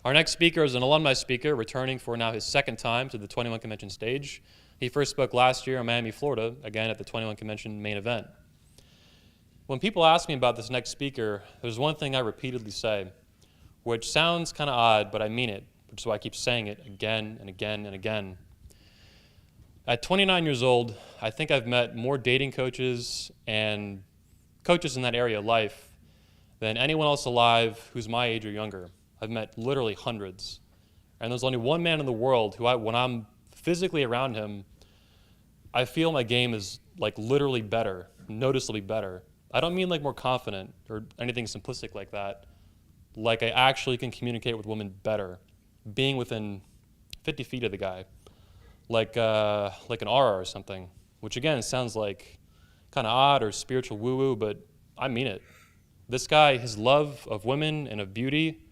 Our next speaker is an alumni speaker returning for now his second time to the 21 Convention stage. He first spoke last year in Miami, Florida, again at the 21 Convention main event. When people ask me about this next speaker, there's one thing I repeatedly say, which sounds kind of odd, but I mean it, which is why I keep saying it again and again and again. At 29 years old, I think I've met more dating coaches and coaches in that area of life than anyone else alive who's my age or younger. I've met literally hundreds. And there's only one man in the world who, when I'm physically around him, I feel my game is like literally better, noticeably better. I don't mean like more confident or anything simplistic like that. Like I actually can communicate with women better, being within 50 feet of the guy, like an aura or something, which again sounds like kind of odd or spiritual woo-woo, but I mean it. This guy, his love of women and of beauty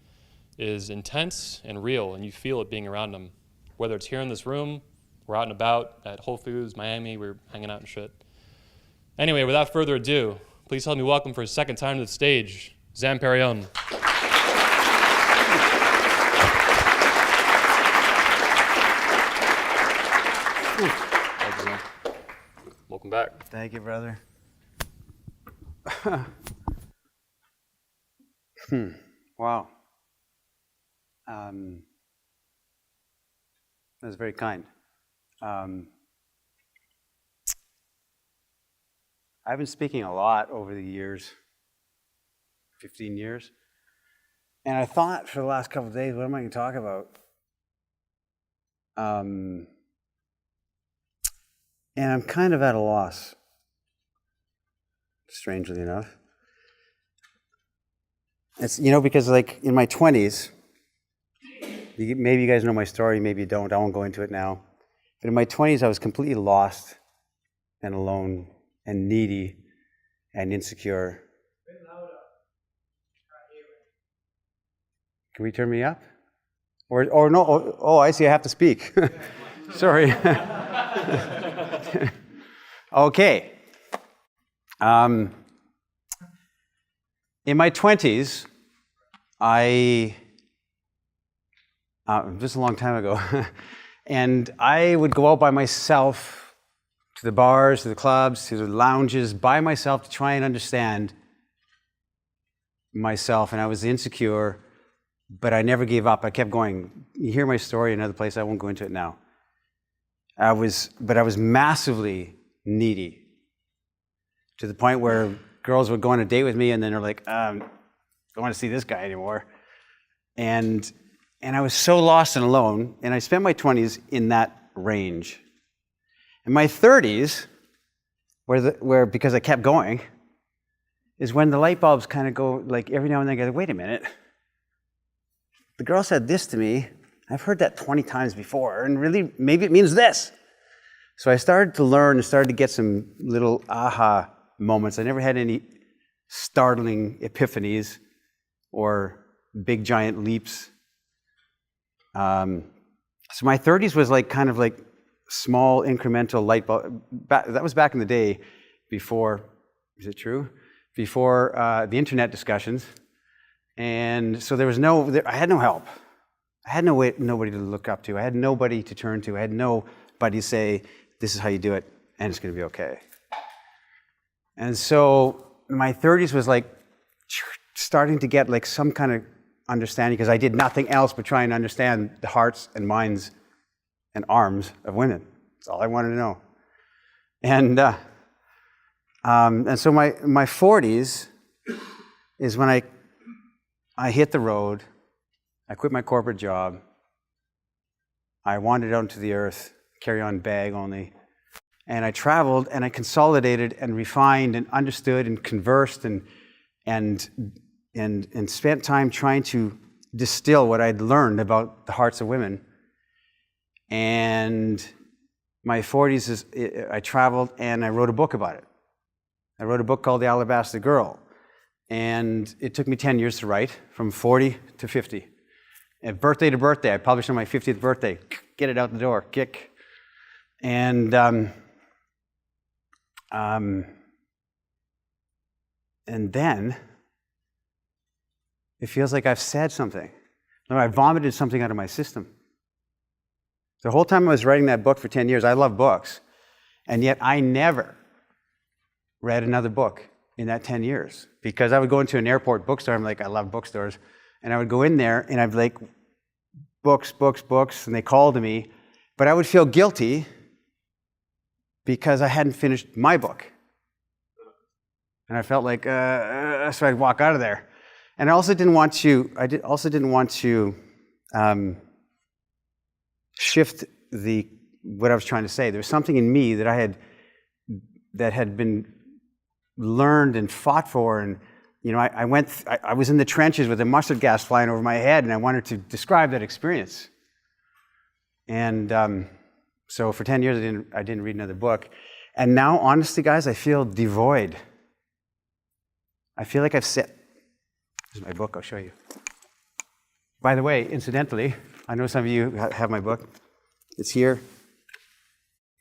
is intense and real, and you feel it being around him. Whether it's here in this room, we're out and about at Whole Foods, Miami, we're hanging out and shit. Anyway, without further ado, please help me welcome for his second time to the stage, Zan Perrion. Welcome back. Thank you, brother. Wow. That was very kind. I've been speaking a lot over the years, 15 years, and I thought for the last couple of days, what am I going to talk about? And I'm kind of at a loss, strangely enough. It's, because like in my 20s, maybe you guys know my story, maybe you don't, I won't go into it now. But in my 20s, I was completely lost and alone and needy and insecure. Can we turn me up? Or no, oh, I see, I have to speak. Sorry. Okay. In my 20s, just a long time ago, and I would go out by myself to the bars, to the clubs, to the lounges, by myself to try and understand myself, and I was insecure, but I never gave up. I kept going. You hear my story in another place, I won't go into it now. I was massively needy, to the point where girls would go on a date with me and then they're like, I don't want to see this guy anymore. And I was so lost and alone, and I spent my 20s in that range. In my 30s, where because I kept going, is when the light bulbs kind of go, like every now and then I go, wait a minute. The girl said this to me, I've heard that 20 times before, and really, maybe it means this. So I started to learn and started to get some little aha moments. I never had any startling epiphanies or big giant leaps. So my 30s was like kind of like small incremental light bulb. That was back in the day before, is it true? Before the internet discussions. And so I had no help. I had nobody to look up to. I had nobody to turn to. I had nobody to say, this is how you do it, and it's going to be okay. And so my 30s was like starting to get like some kind of understanding, because I did nothing else but try and understand the hearts and minds and arms of women. That's all I wanted to know. And so my 40s is when I hit the road. I quit my corporate job. I wandered out into the earth, carry-on bag only. And I traveled and I consolidated and refined and understood and conversed and spent time trying to distill what I'd learned about the hearts of women. And my 40s, I traveled and I wrote a book about it. I wrote a book called The Alabaster Girl. And it took me 10 years to write, from 40 to 50. And birthday to birthday, I published on my 50th birthday. Get it out the door, kick. And then it feels like I've said something. No, I vomited something out of my system. The whole time I was writing that book for 10 years, I love books, and yet I never read another book in that 10 years because I would go into an airport bookstore. I'm like, I love bookstores. And I would go in there and I'd be like, books, books, books, and they called to me. But I would feel guilty because I hadn't finished my book. And I felt like, so I'd walk out of there. And I also didn't want to, shift what I was trying to say. There was something in me that had been learned and fought for, and I was in the trenches with the mustard gas flying over my head, and I wanted to describe that experience. And so for 10 years I didn't read another book, and now honestly, guys, I feel devoid. I feel like I've set. This is my book. I'll show you. By the way, incidentally, I know some of you have my book. It's here.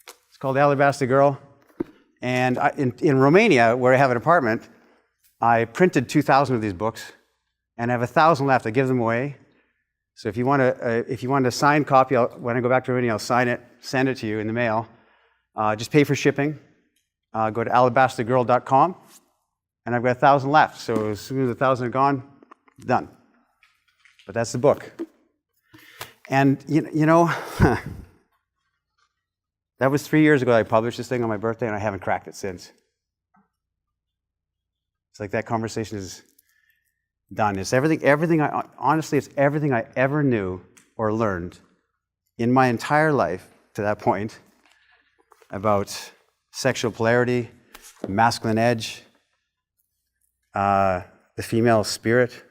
It's called Alabaster Girl. And in Romania, where I have an apartment, I printed 2,000 of these books, and I have 1,000 left. I give them away. So if you want a signed copy, when I go back to Romania, I'll sign it, send it to you in the mail. Just pay for shipping. Go to alabastergirl.com, and I've got 1,000 left. So as soon as 1,000 are gone, done. But that's the book. And that was 3 years ago I published this thing on my birthday, and I haven't cracked it since. It's like that conversation is done. It's honestly, it's everything I ever knew or learned in my entire life to that point about sexual polarity, masculine edge, the female spirit.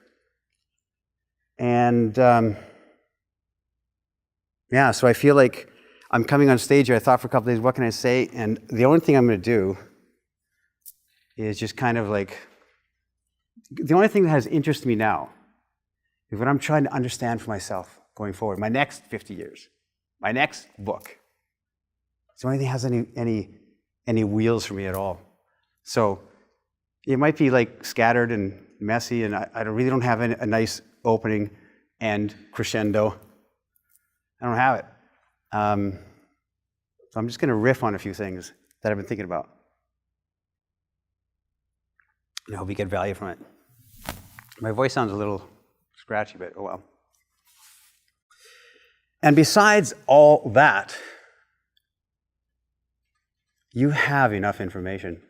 And so I feel like I'm coming on stage here. I thought for a couple of days, what can I say? And the only thing I'm going to do is just kind of like, the only thing that has interest to me now is what I'm trying to understand for myself going forward. My next 50 years, my next book. It's the only thing that has any wheels for me at all. So it might be like scattered and messy, and I really don't have a nice opening and crescendo. I don't have it. So I'm just going to riff on a few things that I've been thinking about. And I hope you get value from it. My voice sounds a little scratchy, but oh well. And besides all that, you have enough information.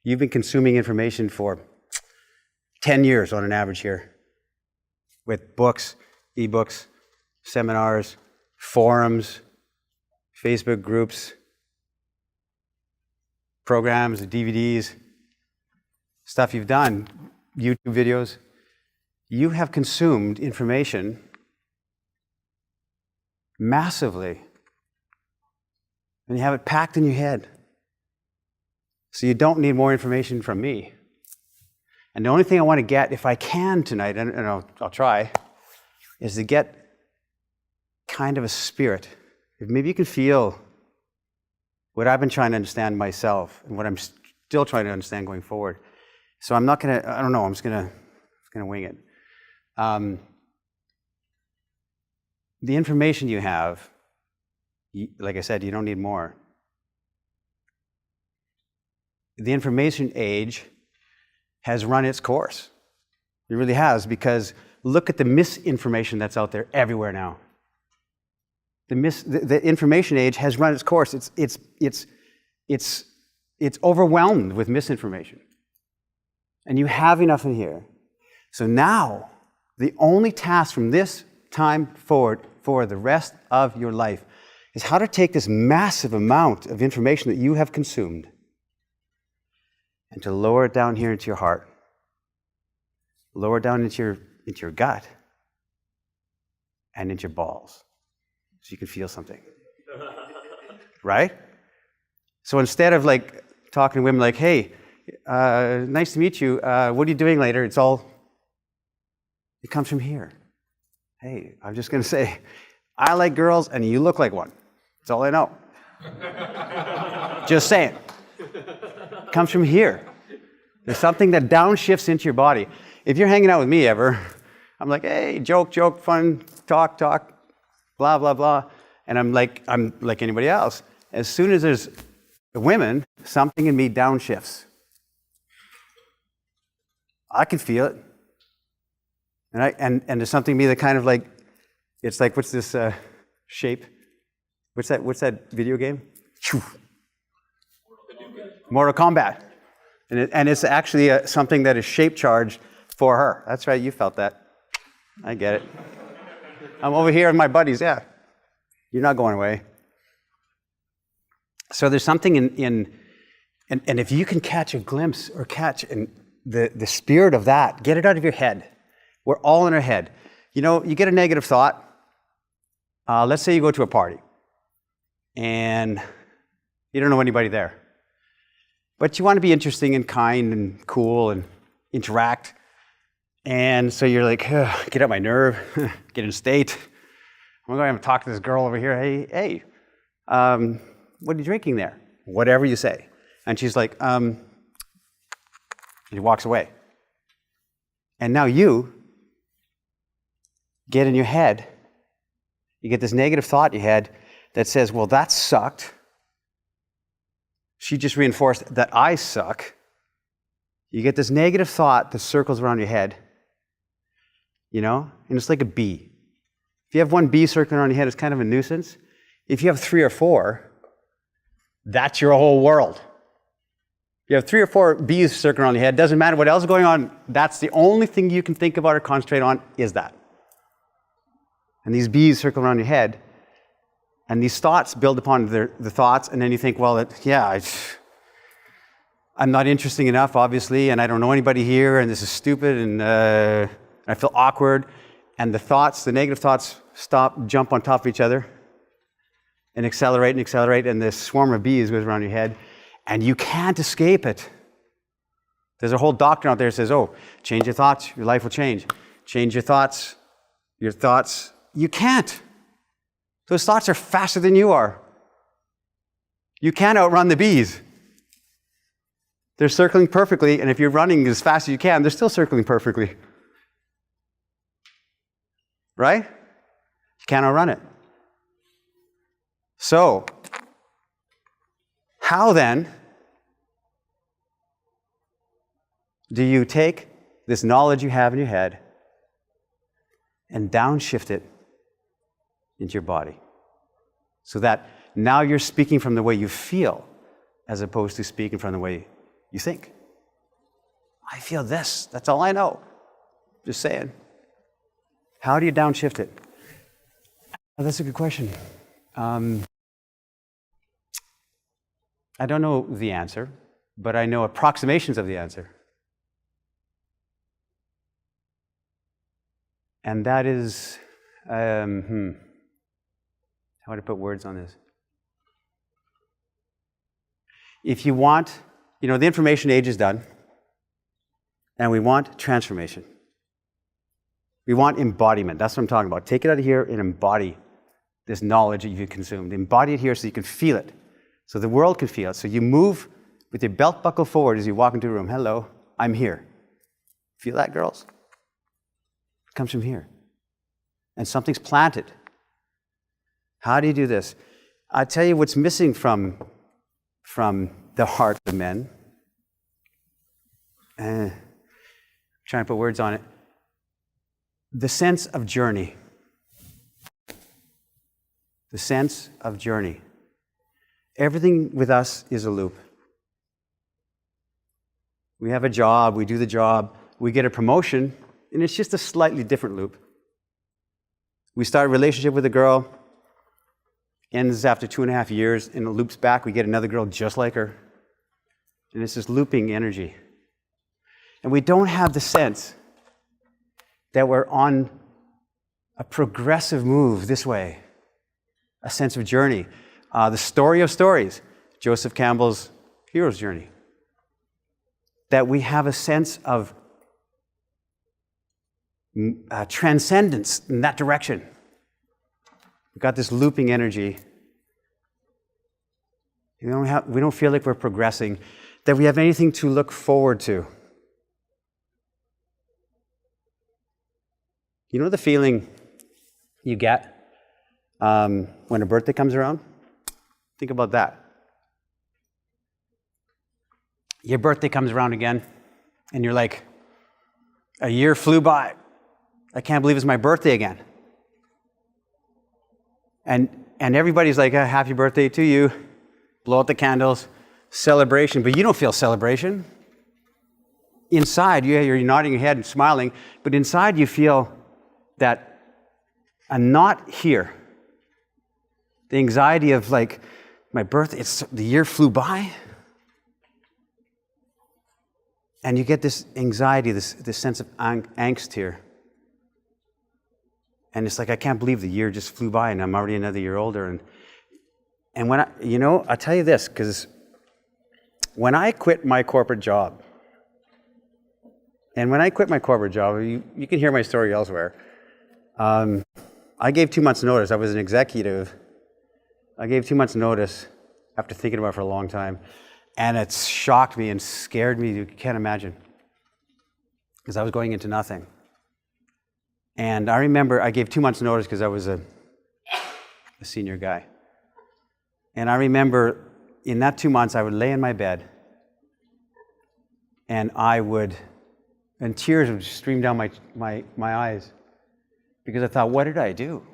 You've been consuming information for 10 years on an average here, with books, ebooks, seminars, forums, Facebook groups, programs, DVDs, stuff you've done, YouTube videos. You have consumed information massively, and you have it packed in your head. So you don't need more information from me. And the only thing I want to get, if I can tonight, and I'll try, is to get kind of a spirit. If maybe you can feel what I've been trying to understand myself and what I'm still trying to understand going forward. So I'm not going to, I don't know, I'm just going to wing it. The information you have, like I said, you don't need more. The information age has run its course. It really has, because look at the misinformation that's out there everywhere now. The information age has run its course. It's overwhelmed with misinformation. And you have enough in here. So now, the only task from this time forward for the rest of your life is how to take this massive amount of information that you have consumed and to lower it down here into your heart, lower it down into your gut, and into your balls, so you can feel something. Right? So instead of like talking to women like, hey, nice to meet you, what are you doing later? It comes from here. Hey, I'm just going to say, I like girls and you look like one. That's all I know. Just saying. It comes from here. There's something that downshifts into your body. if you're hanging out with me ever, I'm like, hey, joke, fun, talk, blah, blah, blah. And I'm like anybody else. As soon as there's women, something in me downshifts. I can feel it. And there's something in me that kind of like, it's like, what's this shape? What's that video game? Mortal Kombat. And it's actually something that is shape charged for her. That's right, you felt that. I get it. I'm over here with my buddies, yeah. You're not going away. So there's something and if you can catch a glimpse or catch the spirit of that, get it out of your head. We're all in our head. You know, you get a negative thought. Let's say you go to a party and you don't know anybody there. But you want to be interesting and kind and cool and interact. And so you're like, get out my nerve, get in state. I'm going to talk to this girl over here. Hey, what are you drinking there? Whatever you say. And she's like, she walks away. And now you get in your head, you get this negative thought in your head that says, well, that sucked. She just reinforced that I suck. You get this negative thought that circles around your head, you know, and it's like a bee. If you have one bee circling around your head, it's kind of a nuisance. If you have 3 or 4, that's your whole world. You have 3 or 4 bees circling around your head, doesn't matter what else is going on, that's the only thing you can think about or concentrate on is that. And these bees circle around your head, and these thoughts build upon the thoughts, and then you think, well, I'm not interesting enough, obviously, and I don't know anybody here, and this is stupid, and I feel awkward. And the negative thoughts jump on top of each other, and accelerate, and this swarm of bees goes around your head, and you can't escape it. There's a whole doctrine out there that says, oh, change your thoughts, your life will change. Change your thoughts. You can't. Those thoughts are faster than you are. You can't outrun the bees. They're circling perfectly, and if you're running as fast as you can, they're still circling perfectly. Right? You can't outrun it. So, how then do you take this knowledge you have in your head and downshift it into your body so that now you're speaking from the way you feel as opposed to speaking from the way you think? I feel this. That's all I know. Just saying. How do you downshift it? Oh, that's a good question. I don't know the answer, but I know approximations of the answer. And that is, how would I put words on this? If you want, the information age is done, and we want transformation. We want embodiment. That's what I'm talking about. Take it out of here and embody this knowledge that you've consumed. Embody it here so you can feel it, so the world can feel it. So you move with your belt buckle forward as you walk into a room. Hello, I'm here. Feel that, girls? It comes from here. And something's planted. How do you do this? I'll tell you what's missing from the heart of men. Trying to put words on it. The sense of journey. The sense of journey. Everything with us is a loop. We have a job, we do the job, we get a promotion, and it's just a slightly different loop. We start a relationship with a girl, ends after 2.5 years, and it loops back, we get another girl just like her. And it's this looping energy. And we don't have the sense that we're on a progressive move this way, a sense of journey. The story of stories, Joseph Campbell's hero's journey. That we have a sense of transcendence in that direction. We've got this looping energy. We don't feel like we're progressing, that we have anything to look forward to. You know the feeling you get when a birthday comes around? Think about that. Your birthday comes around again, and you're like, a year flew by. I can't believe it's my birthday again. And everybody's like, happy birthday to you. Blow out the candles, celebration. But you don't feel celebration. Inside, you're nodding your head and smiling, but inside you feel that I'm not here. The anxiety of like, my birthday, the year flew by. And you get this anxiety, this sense of angst here. And it's like, I can't believe the year just flew by and I'm already another year older. And when I'll tell you this, because when I quit my corporate job, you can hear my story elsewhere. I gave 2 months' notice. I was an executive. I gave 2 months' notice after thinking about it for a long time. And it shocked me and scared me. You can't imagine. Because I was going into nothing. And I remember I gave 2 months' notice because I was a senior guy. And I remember in that 2 months, I would lay in my bed and tears would stream down my eyes because I thought, what did I do?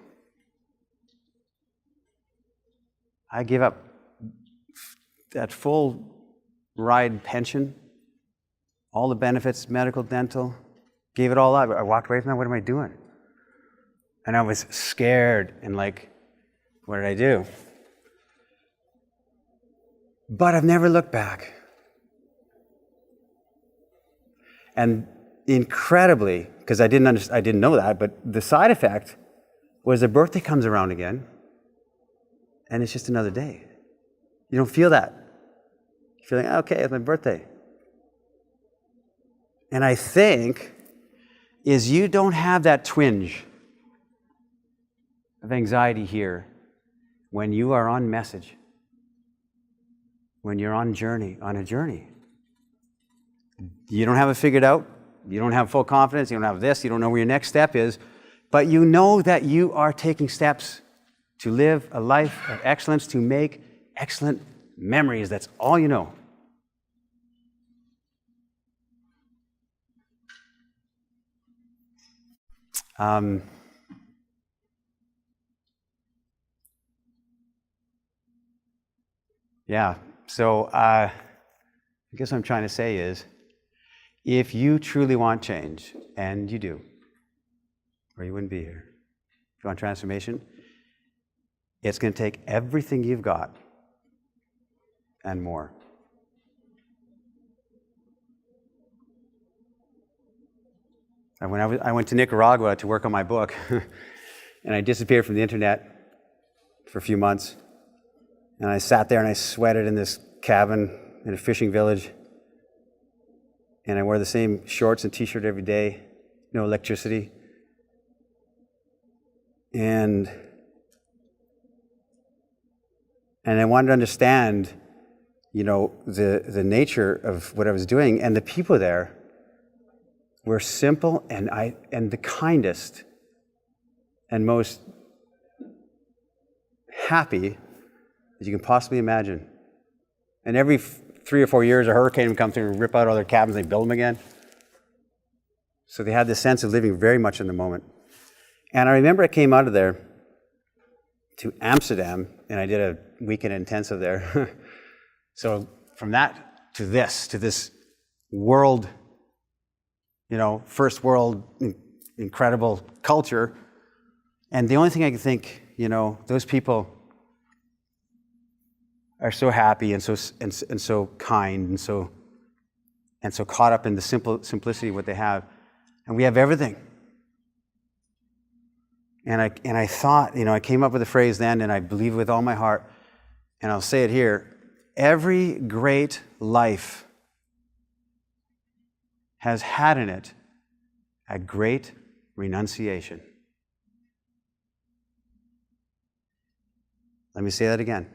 I gave up that full ride pension, all the benefits, medical, dental, gave it all up. I walked away from that. What am I doing? And I was scared and like, what did I do? But I've never looked back. And incredibly, because I didn't know that, but the side effect was the birthday comes around again, and it's just another day. You don't feel that. You feel like, okay, it's my birthday. And I think is you don't have that twinge of anxiety here when you are on message, when you're on a journey. You don't have it figured out. You don't have full confidence. You don't have this. You don't know where your next step is. But you know that you are taking steps to live a life of excellence, to make excellent memories. That's all you know. So I guess what I'm trying to say is, if you truly want change, and you do, or you wouldn't be here, if you want transformation, it's going to take everything you've got and more. And when I went to Nicaragua to work on my book, and I disappeared from the internet for a few months, and I sat there and I sweated in this cabin in a fishing village, and I wore the same shorts and t-shirt every day, no electricity. And I wanted to understand, the nature of what I was doing, and the people there were simple and the kindest and most happy that you can possibly imagine. And every 3 or 4 years, a hurricane would come through and rip out all their cabins, and they build them again. So they had this sense of living very much in the moment. And I remember I came out of there to Amsterdam, and I did a weekend intensive there. So from that to this world, first world incredible culture. And the only thing I could think, those people are so happy and so kind and so caught up in the simplicity of what they have, and we have everything. And I thought, I came up with a phrase then, and I believe it with all my heart, and I'll say it here: every great life has had in it a great renunciation. Let me say that again.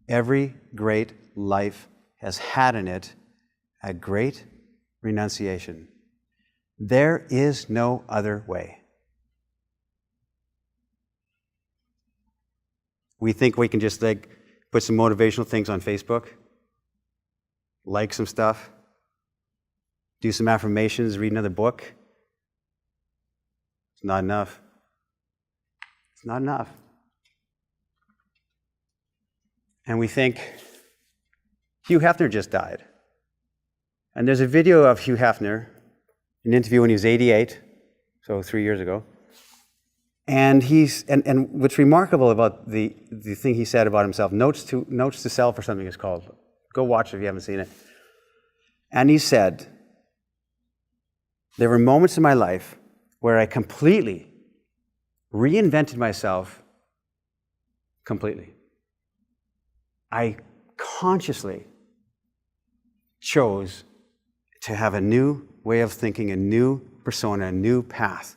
Every great life has had in it a great renunciation. There is no other way. We think we can just put some motivational things on Facebook, like some stuff, do some affirmations, read another book. It's not enough. It's not enough. And we think, Hugh Hefner just died. And there's a video of Hugh Hefner, an interview when he was 88, so 3 years ago. And what's remarkable about the thing he said about himself, Notes to Self or something it's called. Go watch it if you haven't seen it. And he said, there were moments in my life where I completely reinvented myself completely. I consciously chose to have a new way of thinking, a new persona, a new path.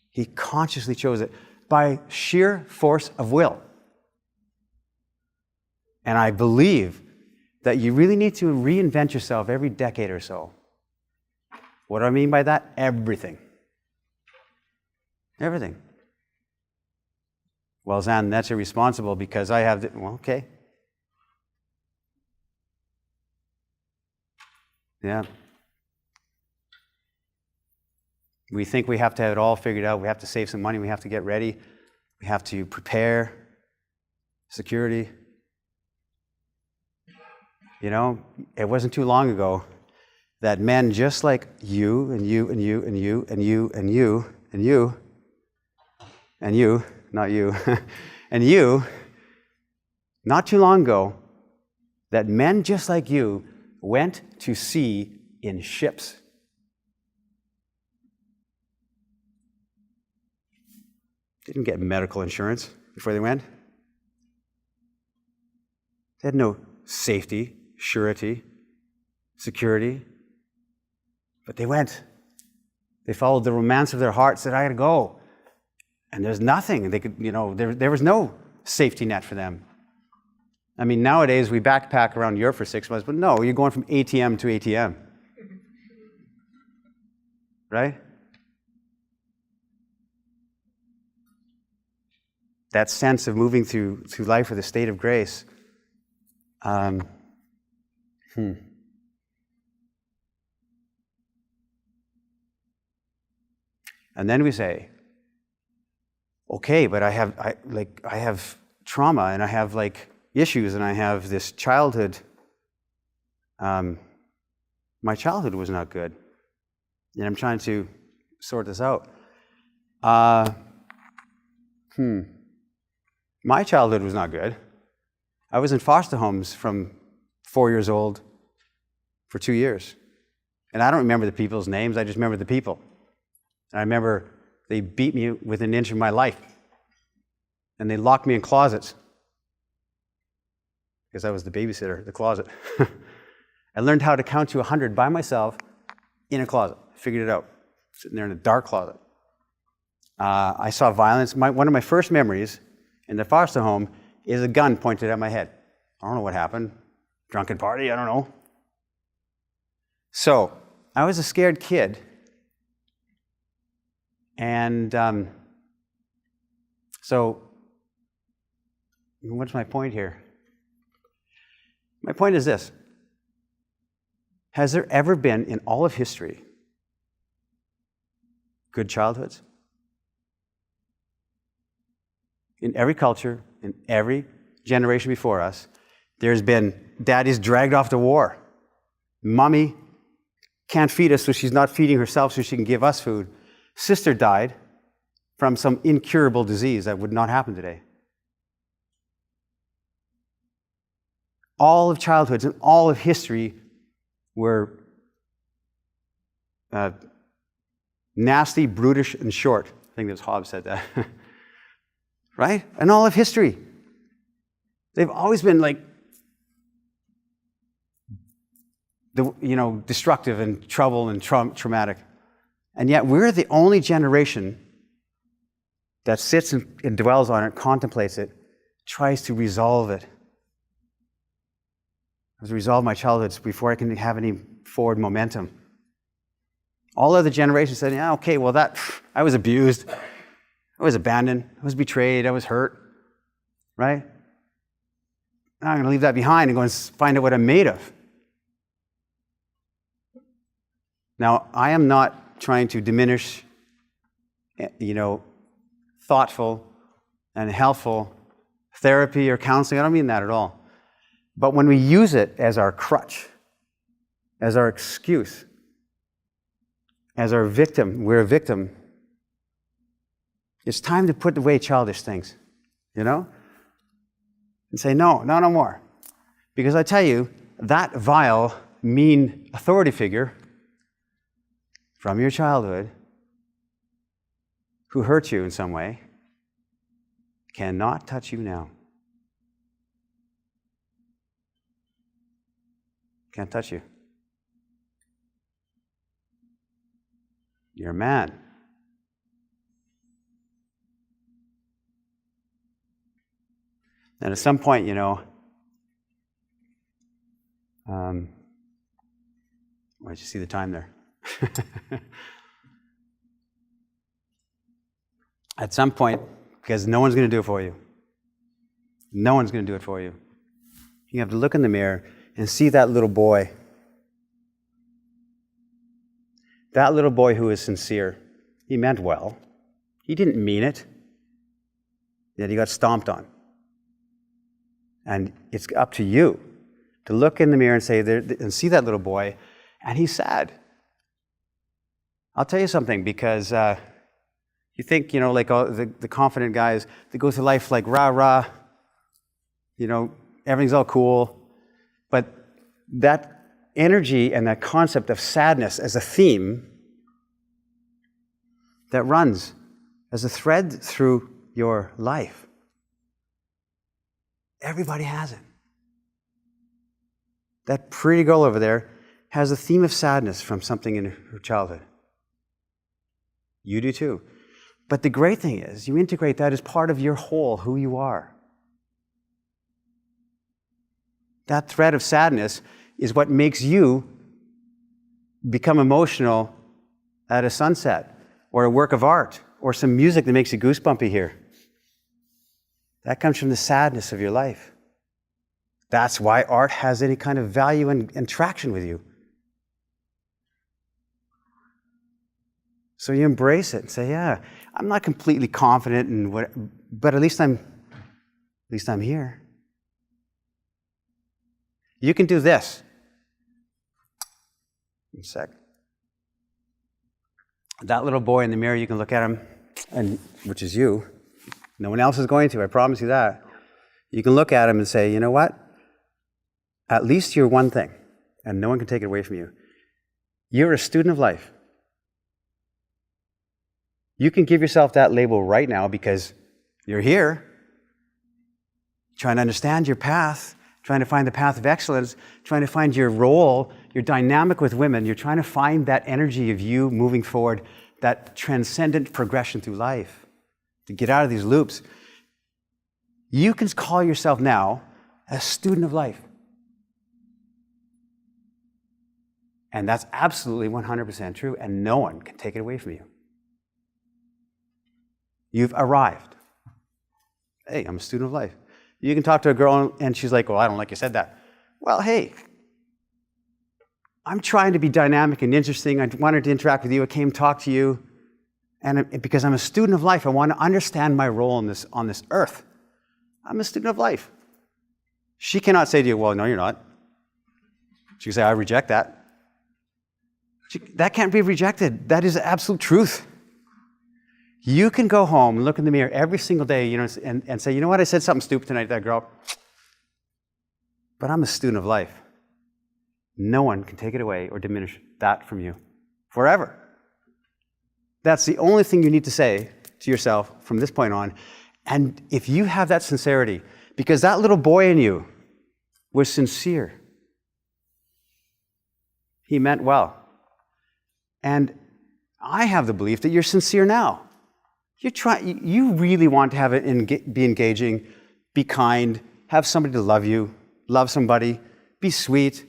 He consciously chose it by sheer force of will. And I believe that you really need to reinvent yourself every decade or so. What do I mean by that? Everything. Everything. Well, Zan, that's irresponsible because I have well, okay. Yeah. We think we have to have it all figured out. We have to save some money. We have to get ready. We have to prepare. Security. You know, it wasn't too long ago that men just like you and you and you and you and you and you and you and you, not you, and you, not too long ago, that men just like you went to sea in ships. Didn't get medical insurance before they went. They had no safety, surety, security. But they went. They followed the romance of their heart, said, I gotta go. And there's nothing. They could, there was no safety net for them. I mean, nowadays we backpack around Europe for 6 months, but no, you're going from ATM to ATM. Right? That sense of moving through life with a state of grace. And then we say, okay, but I have trauma and I have issues and I have this childhood. My childhood was not good, and I'm trying to sort this out. My childhood was not good. I was in foster homes from 4 years old for 2 years. And I don't remember the people's names, I just remember the people. And I remember they beat me within an inch of my life. And they locked me in closets. Because I was the babysitter, the closet. I learned how to count to 100 by myself in a closet. Figured it out. Sitting there in a dark closet. I saw violence. One of my first memories in the foster home is a gun pointed at my head. I don't know what happened. Drunken party, I don't know. So, I was a scared kid. And so, what's my point here? My point is this. Has there ever been in all of history good childhoods? In every culture, in every generation before us, there's been daddy's dragged off to war. Mommy can't feed us, so she's not feeding herself so she can give us food. Sister died from some incurable disease that would not happen today. All of childhoods and all of history were nasty, brutish, and short. I think it was Hobbes said that. Right? And all of history. They've always been destructive and trouble and traumatic. And yet we're the only generation that sits and dwells on it, contemplates it, tries to resolve it. I was resolve my childhoods before I can have any forward momentum. All other generations said, yeah, okay, well, I was abused. I was abandoned. I was betrayed. I was hurt. Right? Now I'm going to leave that behind and go and find out what I'm made of. Now, I am not trying to diminish, thoughtful and helpful therapy or counseling. I don't mean that at all. But when we use it as our crutch, as our excuse, as our victim, we're a victim, it's time to put away childish things, and say, no more. Because I tell you, that vile, mean authority figure from your childhood who hurt you in some way cannot touch you now. Can't touch you. You're a man. And at some point, why'd you see the time there? At some point, because no one's going to do it for you. No one's going to do it for you. You have to look in the mirror and see that little boy. That little boy who is sincere. He meant well. He didn't mean it. Yet he got stomped on. And it's up to you to look in the mirror and say, and see that little boy, and he's sad. I'll tell you something, because you think, like all the confident guys, they go through life like rah-rah, everything's all cool. But that energy and that concept of sadness as a theme that runs as a thread through your life. Everybody has it. That pretty girl over there has a theme of sadness from something in her childhood. You do too. But the great thing is, you integrate that as part of your whole, who you are. That thread of sadness is what makes you become emotional at a sunset, or a work of art, or some music that makes you goosebumpy here. That comes from the sadness of your life. That's why art has any kind of value and traction with you. So you embrace it and say, yeah, I'm not completely confident in what, but at least I'm here. You can do this. One sec. That little boy in the mirror, you can look at him, and which is you. No one else is going to, I promise you that. You can look at him and say, you know what? At least you're one thing, and no one can take it away from you. You're a student of life. You can give yourself that label right now because you're here, trying to understand your path, trying to find the path of excellence, trying to find your role, your dynamic with women. You're trying to find that energy of you moving forward, that transcendent progression through life, to get out of these loops. You can call yourself now a student of life. And that's absolutely 100% true, and no one can take it away from you. You've arrived. Hey, I'm a student of life. You can talk to a girl and she's like, well, I don't like you said that. Well, hey, I'm trying to be dynamic and interesting. I wanted to interact with you. I came to talk to you. And because I'm a student of life, I want to understand my role on this earth. I'm a student of life. She cannot say to you, well, no, you're not. She can say, I reject that. That can't be rejected. That is absolute truth. You can go home and look in the mirror every single day, and say, you know what, I said something stupid tonight to that girl. But I'm a student of life. No one can take it away or diminish that from you forever. That's the only thing you need to say to yourself from this point on. And if you have that sincerity, because that little boy in you was sincere. He meant well. And I have the belief that you're sincere now. You really want to have it be engaging, be kind, have somebody to love you, love somebody, be sweet,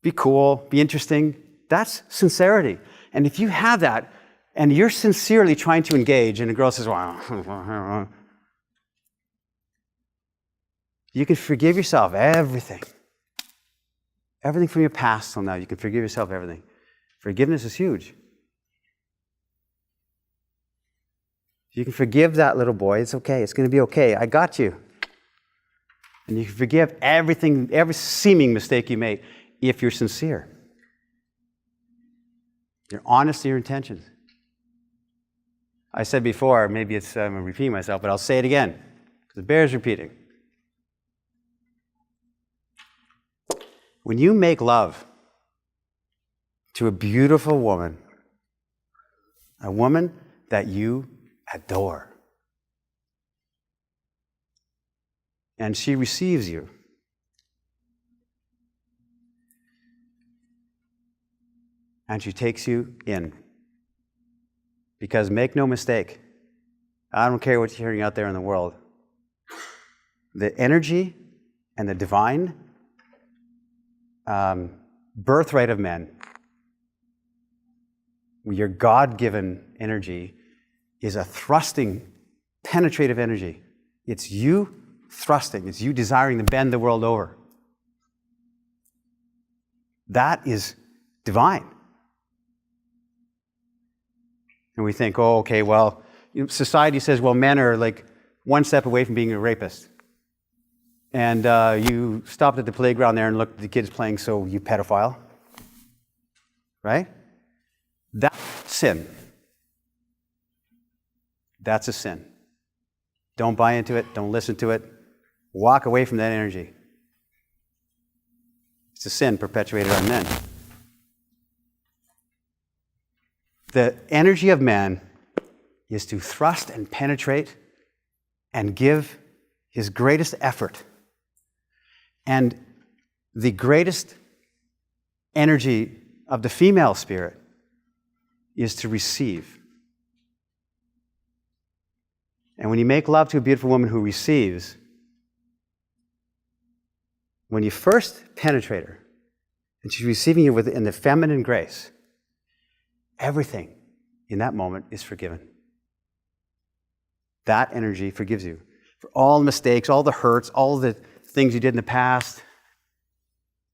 be cool, be interesting, That's sincerity. And if you have that, and you're sincerely trying to engage, and the girl says, well, you can forgive yourself everything. Everything from your past till now, you can forgive yourself everything. Forgiveness is huge. You can forgive that little boy. It's okay. It's going to be okay. I got you. And you can forgive everything, every seeming mistake you made if you're sincere. You're honest in your intentions. I said before, maybe I'm repeating myself, but I'll say it again, because it bears repeating. When you make love to a beautiful woman, a woman that you adore, and she receives you, and she takes you in, because make no mistake, I don't care what you're hearing out there in the world, the energy and the divine birthright of men, your God-given energy, is a thrusting, penetrative energy. It's you thrusting. It's you desiring to bend the world over. That is divine. And we think, oh, okay, well, society says, well, men are like one step away from being a rapist. And you stopped at the playground there and looked at the kids playing, so you pedophile. Right? That's sin. That's a sin. Don't buy into it. Don't listen to it. Walk away from that energy. It's a sin perpetuated on men. The energy of man is to thrust and penetrate and give his greatest effort. And the greatest energy of the female spirit is to receive. And when you make love to a beautiful woman who receives, when you first penetrate her, and she's receiving you in the feminine grace, everything in that moment is forgiven. That energy forgives you for all the mistakes, all the hurts, all the things you did in the past.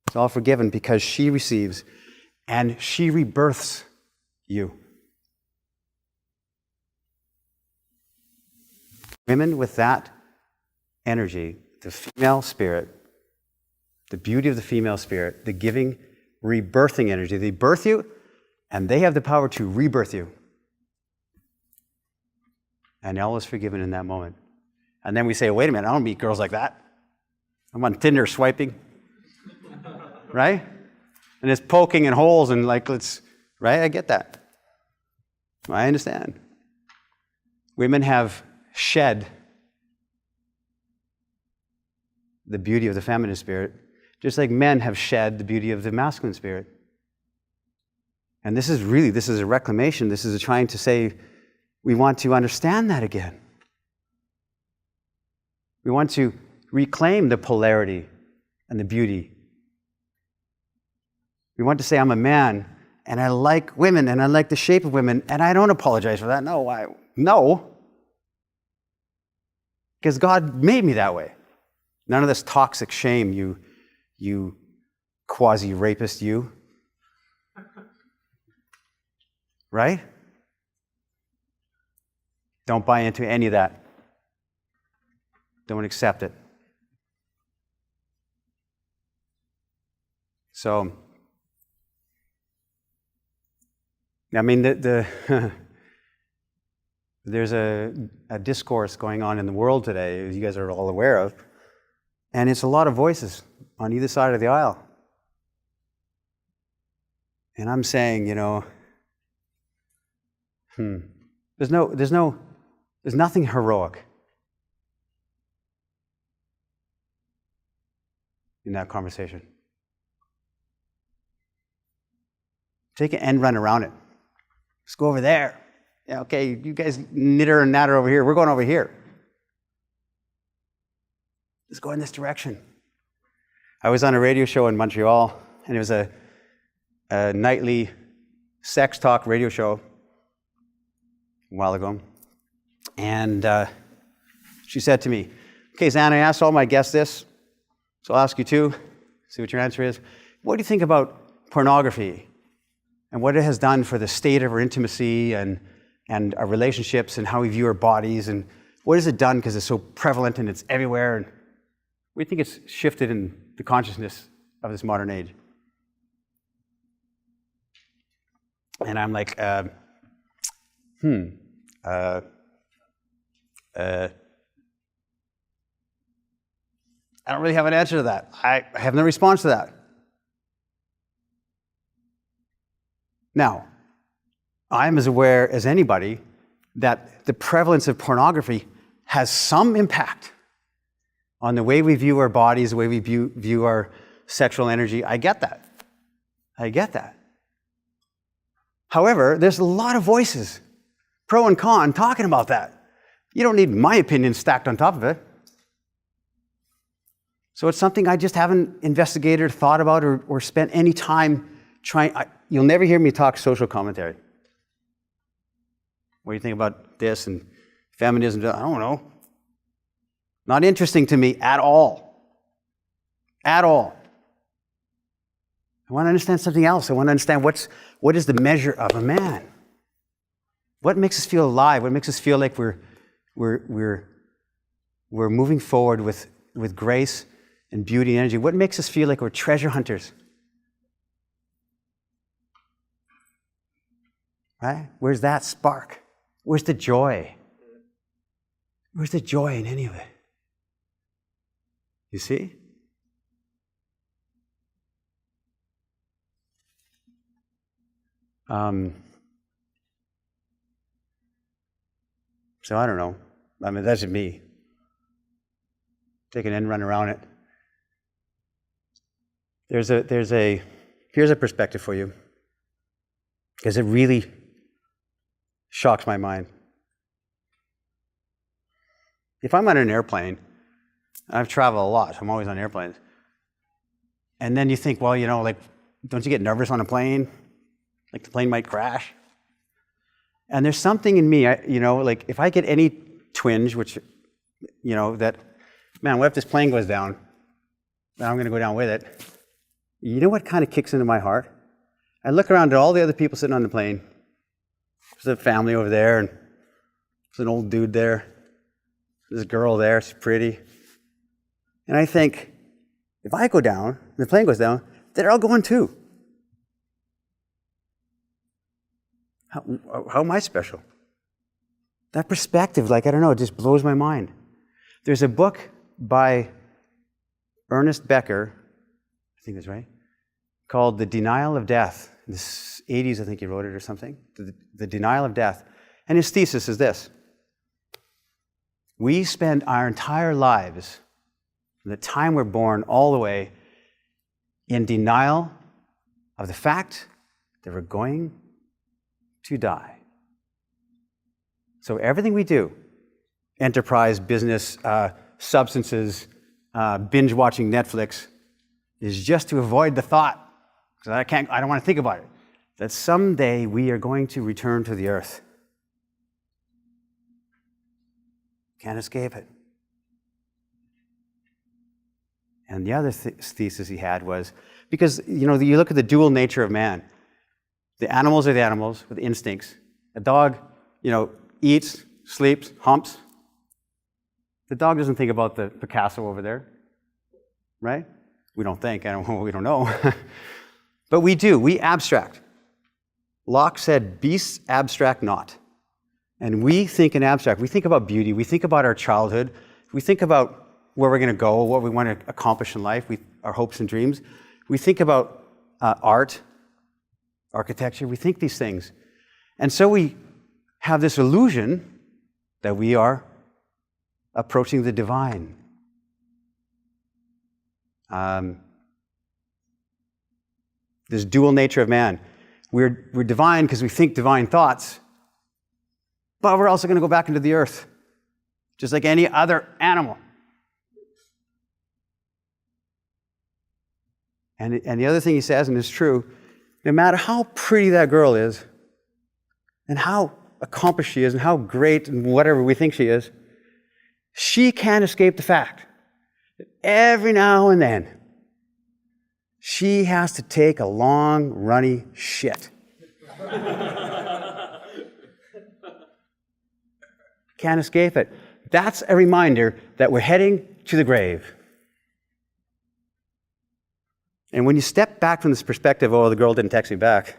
It's all forgiven because she receives and she rebirths you. Women with that energy, the female spirit, the beauty of the female spirit, the giving, rebirthing energy, they birth you and they have the power to rebirth you. And all is forgiven in that moment. And then we say, wait a minute, I don't meet girls like that. I'm on Tinder swiping. Right? And it's poking in holes and like, right? I get that. I understand. Women have shed the beauty of the feminine spirit, just like men have shed the beauty of the masculine spirit. And this is a reclamation. This is a trying to say, we want to understand that again. We want to reclaim the polarity and the beauty. We want to say, I'm a man, and I like women, and I like the shape of women, and I don't apologize for that. No. Because God made me that way. None of this toxic shame, you quasi-rapist, you. Right? Don't buy into any of that. Don't accept it. So, I mean, there's a discourse going on in the world today, as you guys are all aware of, and it's a lot of voices on either side of the aisle. And I'm saying, there's nothing heroic in that conversation. Take an end run around it. Let's go over there. Yeah, okay, you guys knitter and natter over here. We're going over here. Let's go in this direction. I was on a radio show in Montreal, and it was a a nightly sex talk radio show a while ago. And she said to me, okay, Zan, I asked all my guests this, so I'll ask you too, see what your answer is. What do you think about pornography and what it has done for the state of our intimacy and our relationships and how we view our bodies, and what has it done because it's so prevalent and it's everywhere? And what do you think it's shifted in the consciousness of this modern age? And I'm like, I don't really have an answer to that. I have no response to that. Now, I'm as aware as anybody that the prevalence of pornography has some impact on the way we view our bodies, the way we view our sexual energy. I get that. However, there's a lot of voices, pro and con, talking about that. You don't need my opinion stacked on top of it. So it's something I just haven't investigated or thought about or spent any time trying. You'll never hear me talk social commentary. What do you think about this and feminism? I don't know. Not interesting to me at all. At all. I want to understand something else. I want to understand what is the measure of a man? What makes us feel alive? What makes us feel like we're moving forward with grace and beauty and energy? What makes us feel like we're treasure hunters? Right? Where's that spark? Where's the joy? Where's the joy in any of it? You see? So I don't know. I mean, that's me. Take an end run around it. Here's a perspective for you, because it really shocks my mind. If I'm on an airplane, I've traveled a lot, I'm always on airplanes, and then you think, well, like, don't you get nervous on a plane? Like the plane might crash? And there's something in me, like if I get any twinge, which, that, man, what if this plane goes down? Now I'm going to go down with it. You know what kind of kicks into my heart? I look around at all the other people sitting on the plane. There's a family over there, and there's an old dude there. There's a girl there, she's pretty. And I think, if I go down, and the plane goes down, they're all going too. How am I special? That perspective, I don't know, it just blows my mind. There's a book by Ernest Becker, I think that's right, called The Denial of Death. In the 80s, I think he wrote it or something. The Denial of Death. And his thesis is this: we spend our entire lives, from the time we're born all the way, in denial of the fact that we're going to die. So everything we do, enterprise, business, substances, binge watching Netflix, is just to avoid the thought, because I don't want to think about it, that someday we are going to return to the earth. Can't escape it. And the other thesis he had was, because, you look at the dual nature of man. The animals are the animals with instincts. A dog, eats, sleeps, humps. The dog doesn't think about the Picasso over there, right? We don't think, we don't know. But we do, we abstract. Locke said, beasts abstract not. And we think in abstract. We think about beauty, we think about our childhood, we think about where we're going to go, what we want to accomplish in life, our hopes and dreams. We think about art, architecture, we think these things. And so we have this illusion that we are approaching the divine. This dual nature of man. We're divine because we think divine thoughts, but we're also going to go back into the earth, just like any other animal. And the other thing he says, and it's true, no matter how pretty that girl is, and how accomplished she is, and how great and whatever we think she is, she can't escape the fact that every now and then she has to take a long, runny shit. Can't escape it. That's a reminder that we're heading to the grave. And when you step back from this perspective, oh, the girl didn't text me back,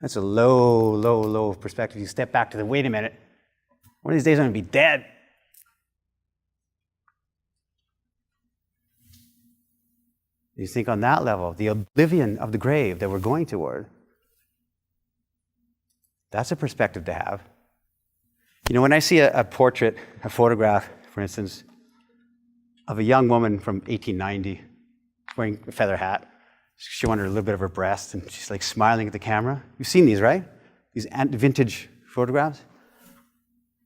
that's a low, low, low perspective. You step back to the, wait a minute, one of these days I'm going to be dead. You think on that level, the oblivion of the grave that we're going toward, that's a perspective to have. You know, when I see a portrait, a photograph, for instance, of a young woman from 1890 wearing a feather hat, showing her a little bit of her breast, and she's like smiling at the camera. You've seen these, right? These vintage photographs.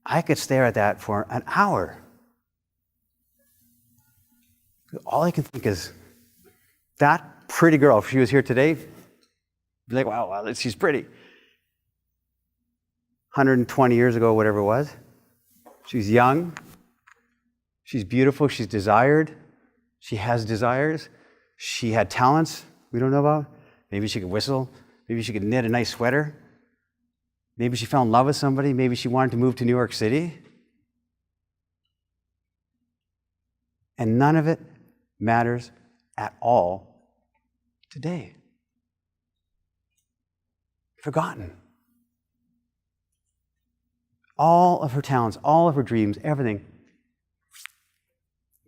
I could stare at that for an hour. All I can think is, that pretty girl, if she was here today, be like, wow, she's pretty. 120 years ago, whatever it was. She's young. She's beautiful. She's desired. She has desires. She had talents we don't know about. Maybe she could whistle. Maybe she could knit a nice sweater. Maybe she fell in love with somebody. Maybe she wanted to move to New York City. And none of it matters at all today. Forgotten. All of her talents, all of her dreams, everything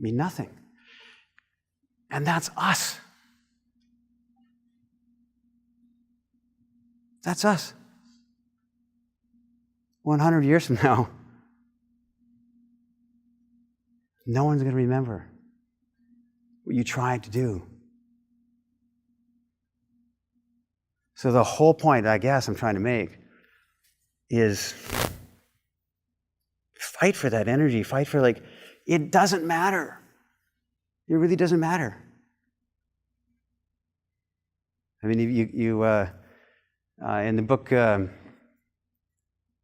mean nothing. And that's us. That's us. 100 years from now, no one's going to remember what you tried to do. So the whole point, I guess, I'm trying to make is fight for that energy. Fight for, like, it doesn't matter. It really doesn't matter. I mean, you in the book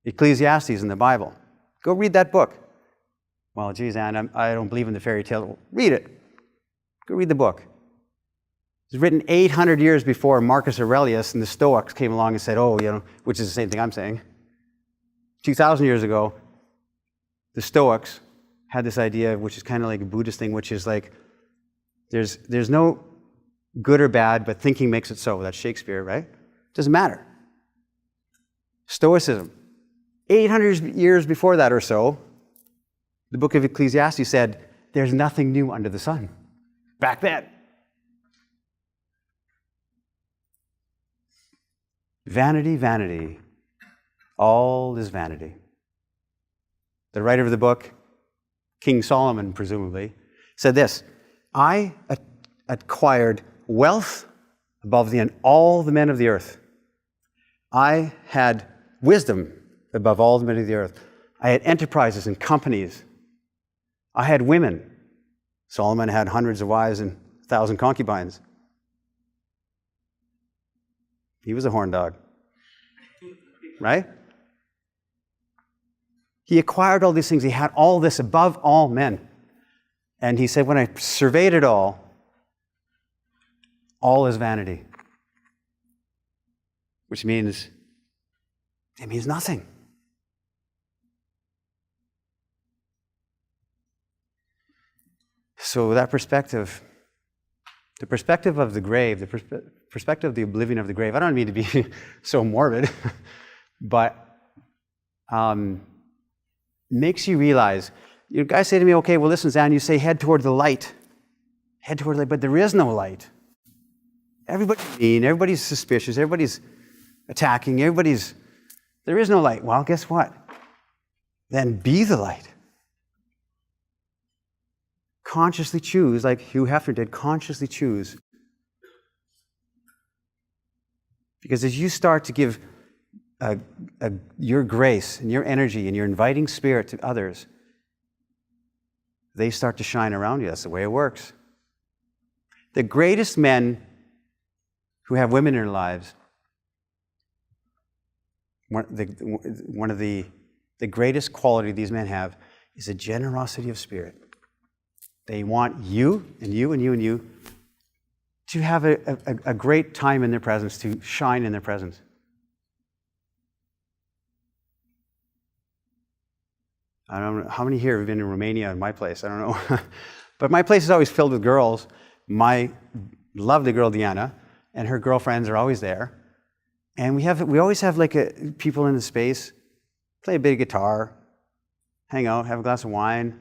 Ecclesiastes in the Bible, go read that book. Well, geez, Anne, I don't believe in the fairy tale. Read it. Go read the book. It was written 800 years before Marcus Aurelius and the Stoics came along and said, oh, you know, which is the same thing I'm saying. 2,000 years ago, the Stoics had this idea, which is kind of like a Buddhist thing, which is like, there's no good or bad, but thinking makes it so. That's Shakespeare, right? Doesn't matter. Stoicism. 800 years before that or so, the book of Ecclesiastes said, there's nothing new under the sun. Back then. Vanity, vanity. All is vanity. The writer of the book, King Solomon, presumably, said this, I acquired wealth above all the men of the earth. I had wisdom above all the men of the earth. I had enterprises and companies. I had women. Solomon had hundreds of wives and 1,000 concubines. He was a horn dog, right? He acquired all these things. He had all this above all men. And he said, when I surveyed it all is vanity. Which means, it means nothing. So that perspective, the perspective of the grave, the perspective of the oblivion of the grave, I don't mean to be so morbid, but makes you realize, you guys say to me, okay, well listen, Zan, you say head toward the light. Head toward the light, but there is no light. Everybody's mean, everybody's suspicious, everybody's attacking, there is no light. Well, guess what? Then be the light. Consciously choose, like Hugh Hefner did, consciously choose. Because as you start to give your grace and your energy and your inviting spirit to others, they start to shine around you. That's the way it works. The greatest men who have women in their lives, one of the greatest quality these men have is a generosity of spirit. They want you and you and you and you to have a great time in their presence, to shine in their presence. I don't know how many here have been in Romania in my place. I don't know. But my place is always filled with girls. My lovely girl, Diana, and her girlfriends are always there. And we always have like people in the space, play a bit of guitar, hang out, have a glass of wine.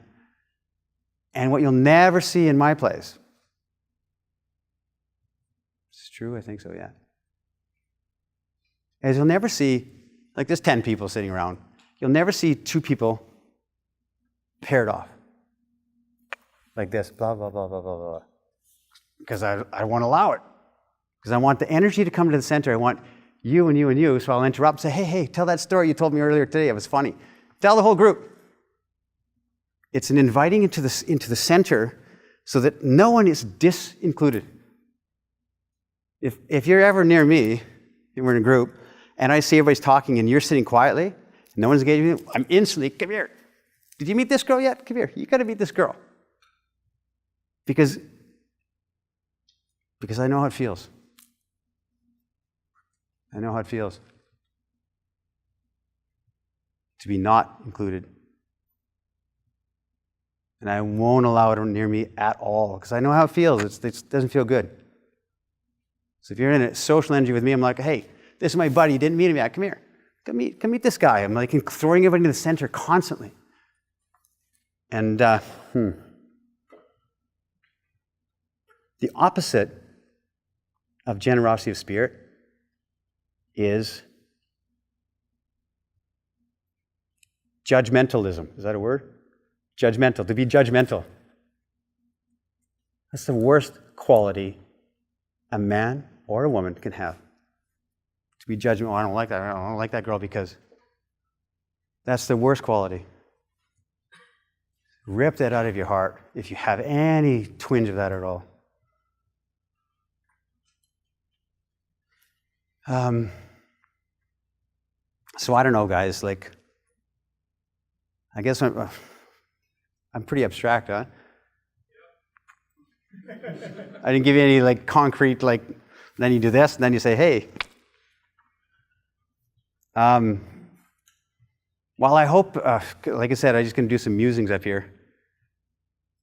And what you'll never see in my place, it's true, I think so, yeah, is you'll never see, like there's 10 people sitting around, you'll never see two people paired off. Like this, blah, blah, blah, blah, blah, blah. Because I won't allow it. Because I want the energy to come to the center. I want you and you and you. So I'll interrupt and say, hey, tell that story you told me earlier today. It was funny. Tell the whole group. It's an inviting into the center so that no one is disincluded. If you're ever near me, and we're in a group, and I see everybody's talking and you're sitting quietly, and no one's engaging you, I'm instantly, come here. Did you meet this girl yet? Come here. You got to meet this girl. Because I know how it feels. I know how it feels to be not included. And I won't allow it near me at all, because I know how it feels. It doesn't feel good. So if you're in a social energy with me, I'm like, hey, this is my buddy. You didn't meet him yet. Come here. Come meet this guy. I'm like throwing everybody to the center constantly. And the opposite of generosity of spirit is judgmentalism. Is that a word? Judgmental, to be judgmental. That's the worst quality a man or a woman can have. To be judgmental. Oh, I don't like that. I don't like that girl because that's the worst quality. Rip that out of your heart if you have any twinge of that at all. So I don't know, guys. Like, I guess I'm pretty abstract, huh? I didn't give you any like concrete, like, then you do this, and then you say, hey. While I hope, like I said, I'm just going to do some musings up here.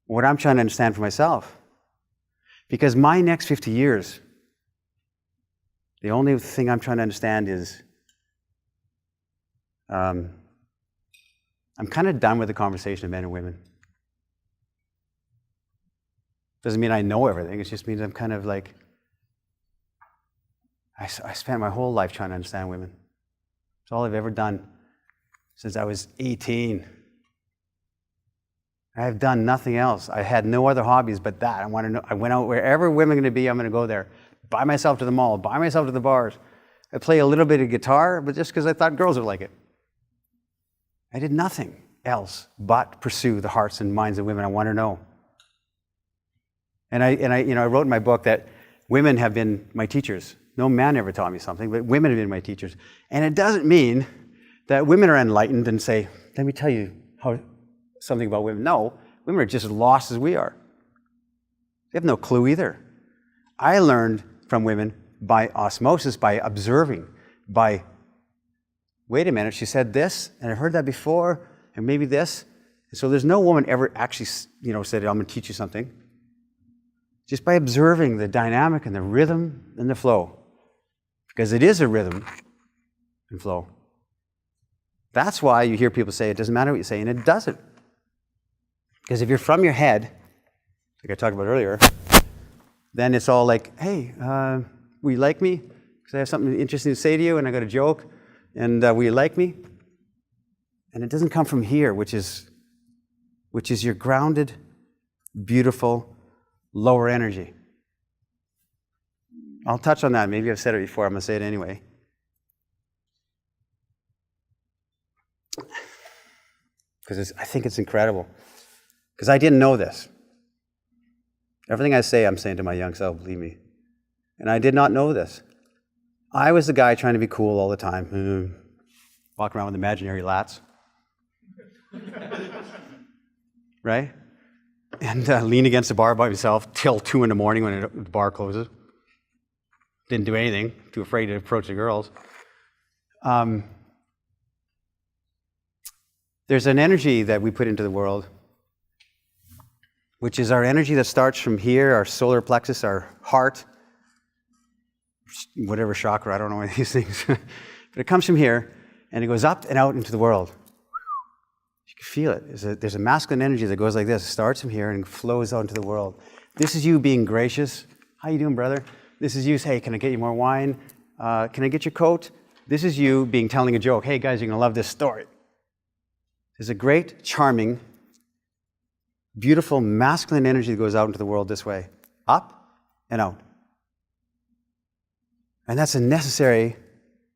What I'm trying to understand for myself. Because my next 50 years, the only thing I'm trying to understand is I'm kind of done with the conversation of men and women. Doesn't mean I know everything. It just means I'm kind of like, I spent my whole life trying to understand women. It's all I've ever done since I was 18. I have done nothing else. I had no other hobbies but that. I want to know. I went out wherever women are going to be, I'm going to go there. Buy myself to the mall, buy myself to the bars. I play a little bit of guitar, but just because I thought girls would like it. I did nothing else but pursue the hearts and minds of women I want to know. And I wrote in my book that women have been my teachers. No man ever taught me something, but women have been my teachers. And it doesn't mean that women are enlightened and say, let me tell you something about women. No, women are just as lost as we are. They have no clue either. I learned from women by osmosis, by observing, by, wait a minute, she said this, and I heard that before, and maybe this. And so there's no woman ever actually, said, I'm going to teach you something. Just by observing the dynamic and the rhythm and the flow. Because it is a rhythm and flow. That's why you hear people say, it doesn't matter what you say, and it doesn't. Because if you're from your head, like I talked about earlier, then it's all like, hey, will you like me? Because I have something interesting to say to you, and I got a joke, and will you like me? And it doesn't come from here, which is your grounded, beautiful, lower energy. I'll touch on that. Maybe I've said it before. I'm going to say it anyway. Because I think it's incredible. Because I didn't know this. Everything I say, I'm saying to my young self, believe me. And I did not know this. I was the guy trying to be cool all the time, walking around with imaginary lats. Right? And lean against the bar by myself till 2 a.m. when the bar closes. Didn't do anything, too afraid to approach the girls. There's an energy that we put into the world, which is our energy that starts from here, our solar plexus, our heart, whatever chakra, I don't know any of these things. But it comes from here, and it goes up and out into the world. You can feel it. There's a masculine energy that goes like this. It starts from here and flows out into the world. This is you being gracious. How you doing, brother? This is you, hey, can I get you more wine? Can I get your coat? This is you telling a joke. Hey, guys, you're going to love this story. There's a great, charming, beautiful, masculine energy that goes out into the world this way. Up and out. And that's a necessary,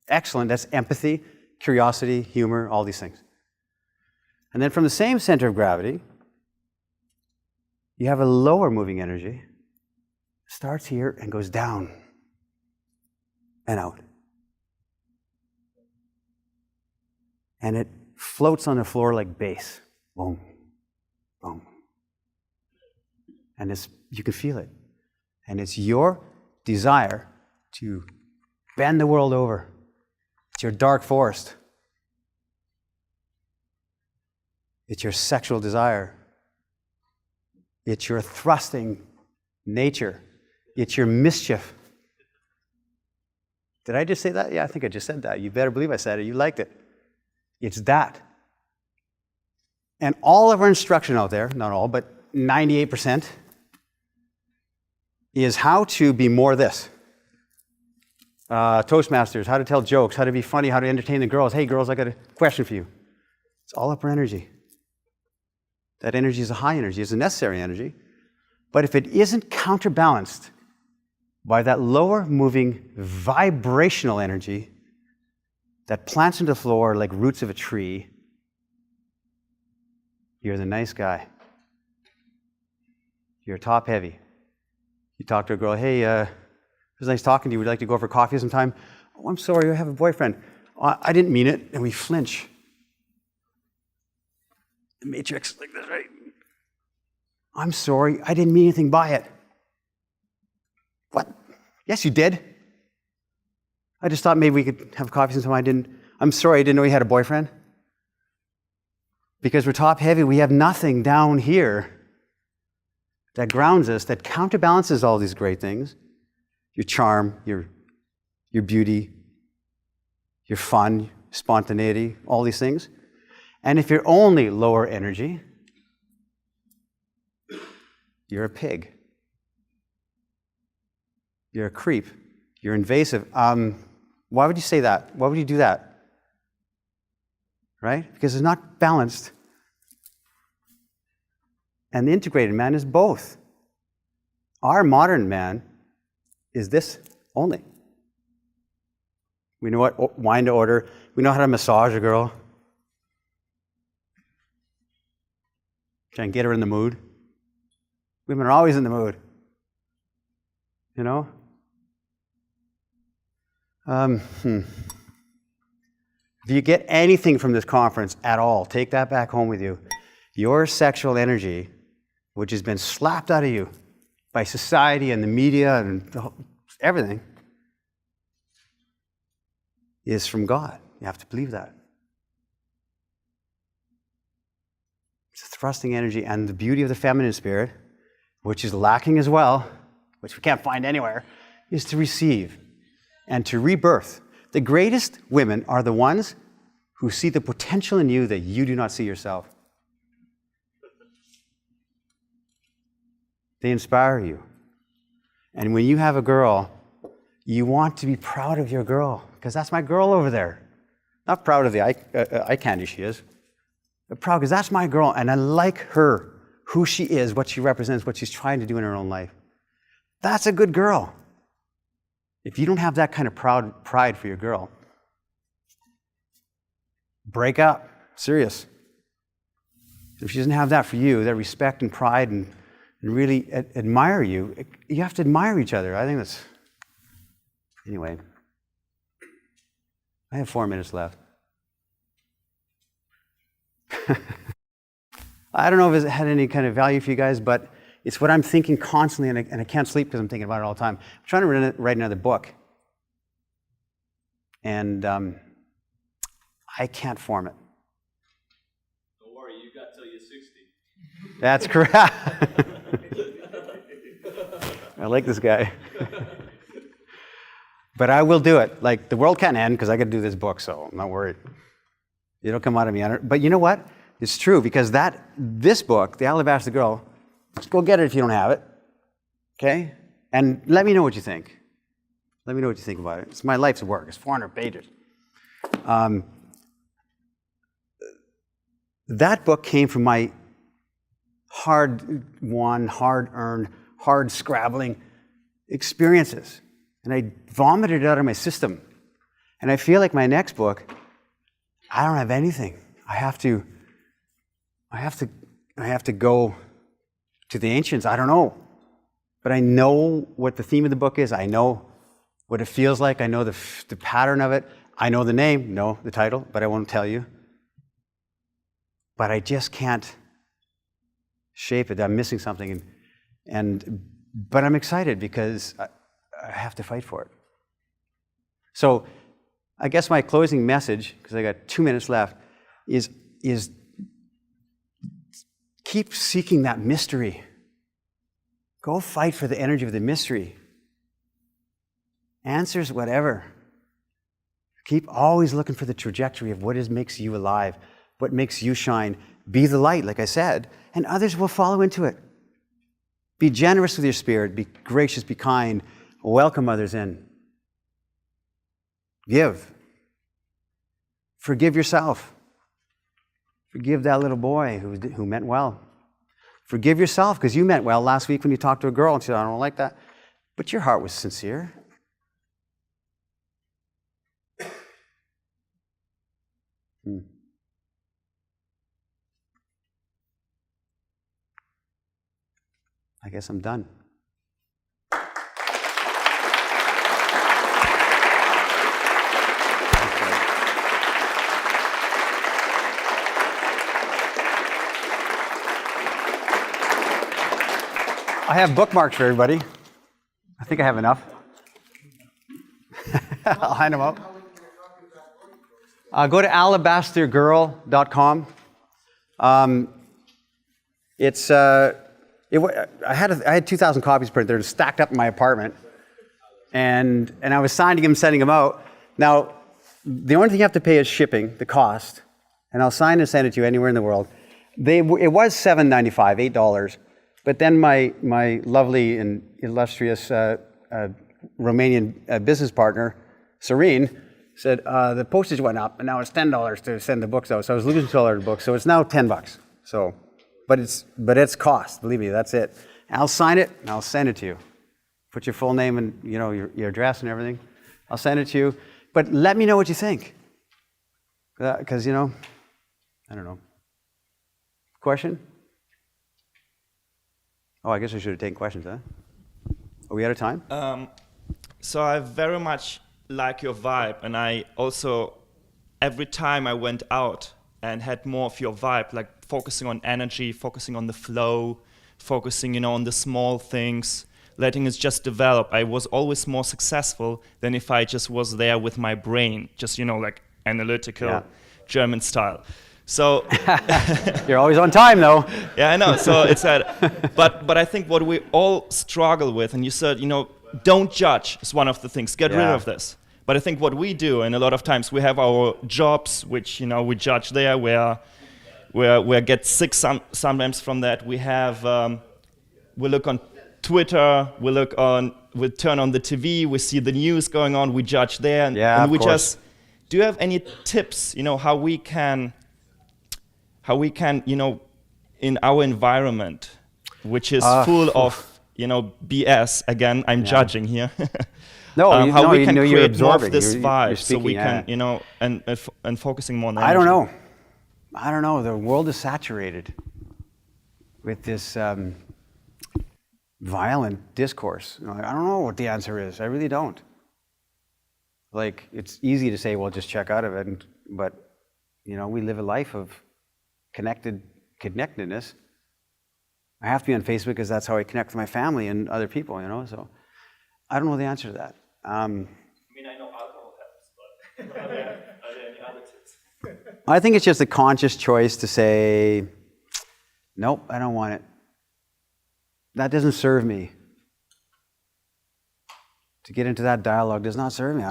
excellent, that's empathy, curiosity, humor, all these things. And then from the same center of gravity, you have a lower moving energy. Starts here and goes down and out. And it floats on the floor like bass. Boom, boom. And you can feel it. And it's your desire to bend the world over. It's your dark forest. It's your sexual desire. It's your thrusting nature. It's your mischief. Did I just say that? Yeah, I think I just said that. You better believe I said it. You liked it. It's that. And all of our instruction out there, not all, but 98%, is how to be more this. Toastmasters, how to tell jokes, how to be funny, how to entertain the girls. Hey, girls, I got a question for you. It's all upper energy. That energy is a high energy, it's a necessary energy. But if it isn't counterbalanced by that lower moving vibrational energy that plants into the floor like roots of a tree, you're the nice guy. You're top heavy. You talk to a girl, hey, it was nice talking to you. Would you like to go for coffee sometime? Oh, I'm sorry, I have a boyfriend. I didn't mean it. And we flinch. The Matrix, like this, right? I'm sorry, I didn't mean anything by it. What? Yes, you did. I just thought maybe we could have coffee sometime. I'm sorry, I didn't know you had a boyfriend. Because we're top heavy, we have nothing down here that grounds us, that counterbalances all these great things. Your charm, your beauty, your fun, spontaneity, all these things. And if you're only lower energy, you're a pig. You're a creep. You're invasive. Why would you say that? Why would you do that? Right? Because it's not balanced. And the integrated man is both. Our modern man is this only. We know what wine to order. We know how to massage a girl. Try and get her in the mood. Women are always in the mood. You know? If you get anything from this conference at all, take that back home with you. Your sexual energy, which has been slapped out of you by society and the media and everything, is from God. You have to believe that. It's a thrusting energy, and the beauty of the feminine spirit, which is lacking as well, which we can't find anywhere, is to receive and to rebirth. The greatest women are the ones who see the potential in you that you do not see yourself. They inspire you. And when you have a girl, you want to be proud of your girl, because that's my girl over there. Not proud of the eye candy she is, but proud because that's my girl, and I like her, who she is, what she represents, what she's trying to do in her own life. That's a good girl. If you don't have that kind of pride for your girl, break up. Serious. If she doesn't have that for you, that respect and pride and really admire you, you have to admire each other. I think that's Anyway, I have 4 minutes left. I don't know if it had any kind of value for you guys, but it's what I'm thinking constantly, and I can't sleep because I'm thinking about it all the time. I'm trying to write another book, and I can't form it. Don't worry, you got till you're 60. That's correct. I like this guy. But I will do it. Like, the world can't end because I got to do this book, so I'm not worried. It'll come out of me. But you know what? It's true, because this book, The Alabaster Girl, just go get it if you don't have it. Okay? And let me know what you think. Let me know what you think about it. It's my life's work. It's 400 pages. That book came from my hard-won, hard-earned, hard-scrabbling experiences. And I vomited it out of my system. And I feel like my next book, I don't have anything. I have to go to the ancients. I don't know. But I know what the theme of the book is. I know what it feels like. I know the pattern of it. I know the name, no, the title, but I won't tell you. But I just can't shape it. I'm missing something. But I'm excited because I have to fight for it. So I guess my closing message, because I got 2 minutes left, is keep seeking that mystery. Go fight for the energy of the mystery. Answers, whatever. Keep always looking for the trajectory of what makes you alive, what makes you shine. Be the light, like I said, and others will follow into it. Be generous with your spirit. Be gracious, be kind. Welcome others in. Give. Forgive yourself. Forgive that little boy who meant well. Forgive yourself because you meant well last week when you talked to a girl and she said, I don't like that. But your heart was sincere. I guess I'm done. I have bookmarks for everybody. I think I have enough. I'll hand them out. Go to alabastergirl.com. I had 2,000 copies printed. They're stacked up in my apartment, and I was signing them, sending them out. Now, the only thing you have to pay is shipping, the cost, and I'll sign and send it to you anywhere in the world. It was $7.95, $8. But then my lovely and illustrious Romanian business partner, Serene, said the postage went up, and now it's $10 to send the books out. So I was losing $12 a book. So it's now $10. So, but it's cost. Believe me, that's it. I'll sign it and I'll send it to you. Put your full name and your address and everything. I'll send it to you. But let me know what you think, because I don't know. Question? Oh, I guess I should have taken questions, huh? Are we out of time? So I very much like your vibe, and I also, every time I went out and had more of your vibe, like focusing on energy, focusing on the flow, focusing, on the small things, letting it just develop, I was always more successful than if I just was there with my brain, just, like analytical German style. So you're always on time, though. Yeah, I know. So it's that. But I think what we all struggle with, and you said, don't judge is one of the things. Get rid of this. But I think what we do, and a lot of times we have our jobs, which we judge there. We get sick sometimes from that. We have we look on Twitter. We turn on the TV. We see the news going on. We judge there, and we just. Do you have any tips? How we can, in our environment, which is full of, BS, again, I'm judging here. How we can you're create more of absorbing. this You're vibe speaking, so we can, and focusing more on I don't energy. know. I don't know. The world is saturated with this violent discourse. I don't know what the answer is. I really don't. Like, it's easy to say, well, just check out of it, but, we live a life of connectedness. I have to be on Facebook because that's how I connect with my family and other people, so I don't know the answer to that. I mean, I know alcohol helps, but are there any other tips? I think it's just a conscious choice to say, nope, I don't want it. That doesn't serve me. To get into that dialogue does not serve me.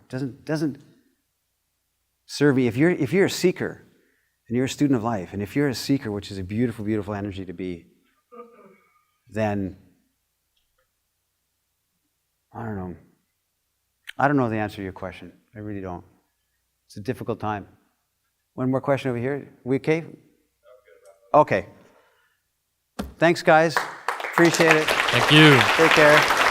Doesn't serve me. If you're a seeker and you're a student of life, and if you're a seeker, which is a beautiful, beautiful energy to be, then I don't know. I don't know the answer to your question. I really don't. It's a difficult time. One more question over here. We okay? Okay. Thanks, guys. Appreciate it. Thank you. Take care.